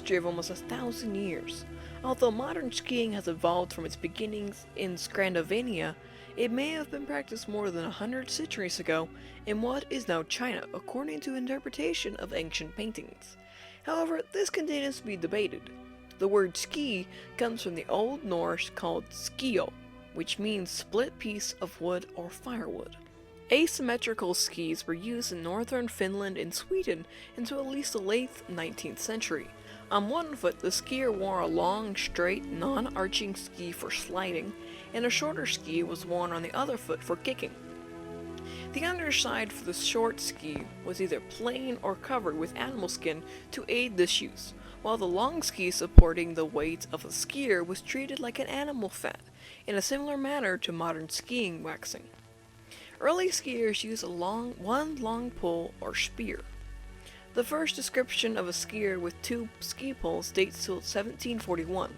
history of almost 1,000 years. Although modern skiing has evolved from its beginnings in Scandinavia, it may have been practiced more than 100 centuries ago in what is now China, according to interpretation of ancient paintings. However, this continues to be debated. The word ski comes from the Old Norse called skio, which means split piece of wood or firewood. Asymmetrical skis were used in northern Finland and Sweden until at least the late 19th century. On one foot, the skier wore a long, straight, non-arching ski for sliding, and a shorter ski was worn on the other foot for kicking. The underside for the short ski was either plain or covered with animal skin to aid this use, while the long ski supporting the weight of the skier was treated like an animal fat, in a similar manner to modern skiing waxing. Early skiers used one long pole or spear. The first description of a skier with two ski poles dates to 1741.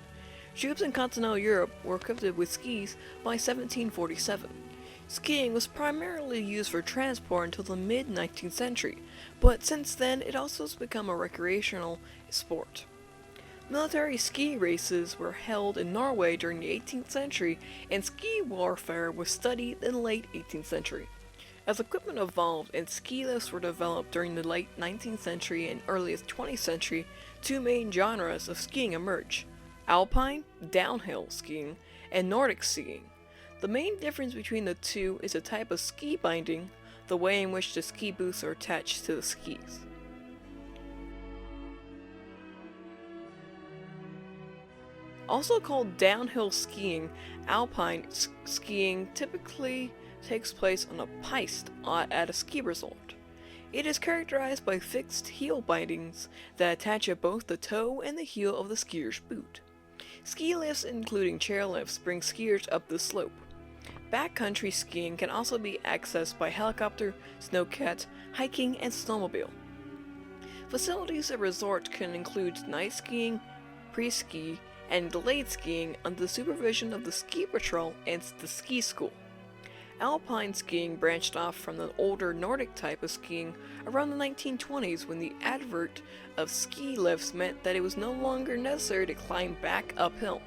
Troops in continental Europe were equipped with skis by 1747. Skiing was primarily used for transport until the mid-19th century, but since then it also has become a recreational sport. Military ski races were held in Norway during the 18th century, and ski warfare was studied in the late 18th century. As equipment evolved and ski lifts were developed during the late 19th century and early 20th century, two main genres of skiing emerged: alpine, downhill skiing, and Nordic skiing. The main difference between the two is the type of ski binding, the way in which the ski boots are attached to the skis. Also called downhill skiing, alpine skiing typically takes place on a piste at a ski resort. It is characterized by fixed heel bindings that attach at both the toe and the heel of the skier's boot. Ski lifts, including chairlifts, bring skiers up the slope. Backcountry skiing can also be accessed by helicopter, snowcat, hiking, and snowmobile. Facilities at resorts can include night skiing, pre-ski, and delayed skiing under the supervision of the ski patrol and the ski school. Alpine skiing branched off from the older Nordic type of skiing around the 1920s, when the advent of ski lifts meant that it was no longer necessary to climb back uphill.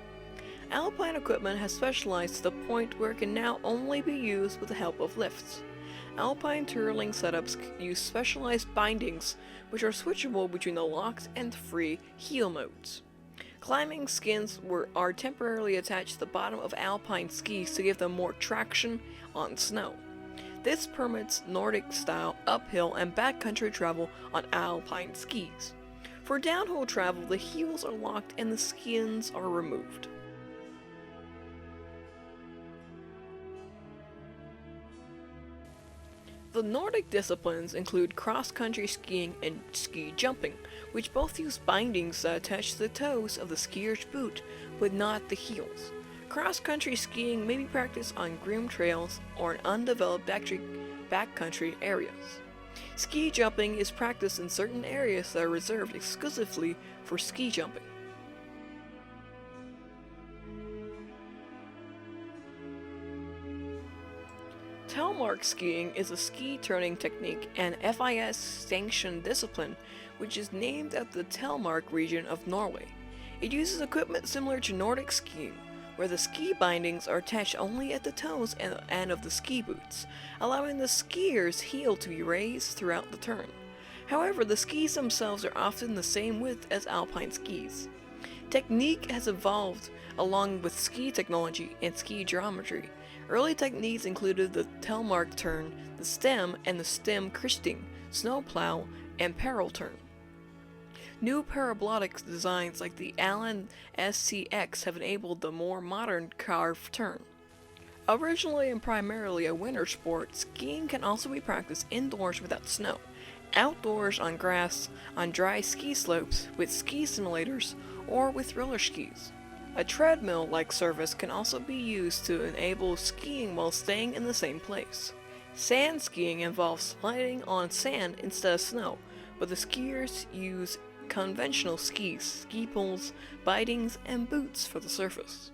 Alpine equipment has specialized to the point where it can now only be used with the help of lifts. Alpine touring setups use specialized bindings which are switchable between the locked and free heel modes. Climbing skins are temporarily attached to the bottom of alpine skis to give them more traction on snow. This permits Nordic-style uphill and backcountry travel on alpine skis. For downhill travel, the heels are locked and the skins are removed. The Nordic disciplines include cross-country skiing and ski jumping, which both use bindings that attach to the toes of the skier's boot, but not the heels. Cross-country skiing may be practiced on groomed trails or in undeveloped backcountry areas. Ski jumping is practiced in certain areas that are reserved exclusively for ski jumping. Telemark skiing is a ski turning technique and FIS sanctioned discipline which is named after the Telemark region of Norway. It uses equipment similar to Nordic skiing, where the ski bindings are attached only at the toes and of the ski boots, allowing the skier's heel to be raised throughout the turn. However, the skis themselves are often the same width as alpine skis. Technique has evolved along with ski technology and ski geometry. Early techniques included the Telemark turn, the stem and the stem kristing, snowplow, and parallel turn. New parabolic designs like the Allen SCX have enabled the more modern carved turn. Originally and primarily a winter sport, skiing can also be practiced indoors without snow, outdoors on grass, on dry ski slopes, with ski simulators, or with roller skis. A treadmill-like service can also be used to enable skiing while staying in the same place. Sand skiing involves sliding on sand instead of snow, but the skiers use conventional skis, ski poles, bindings, and boots for the surface.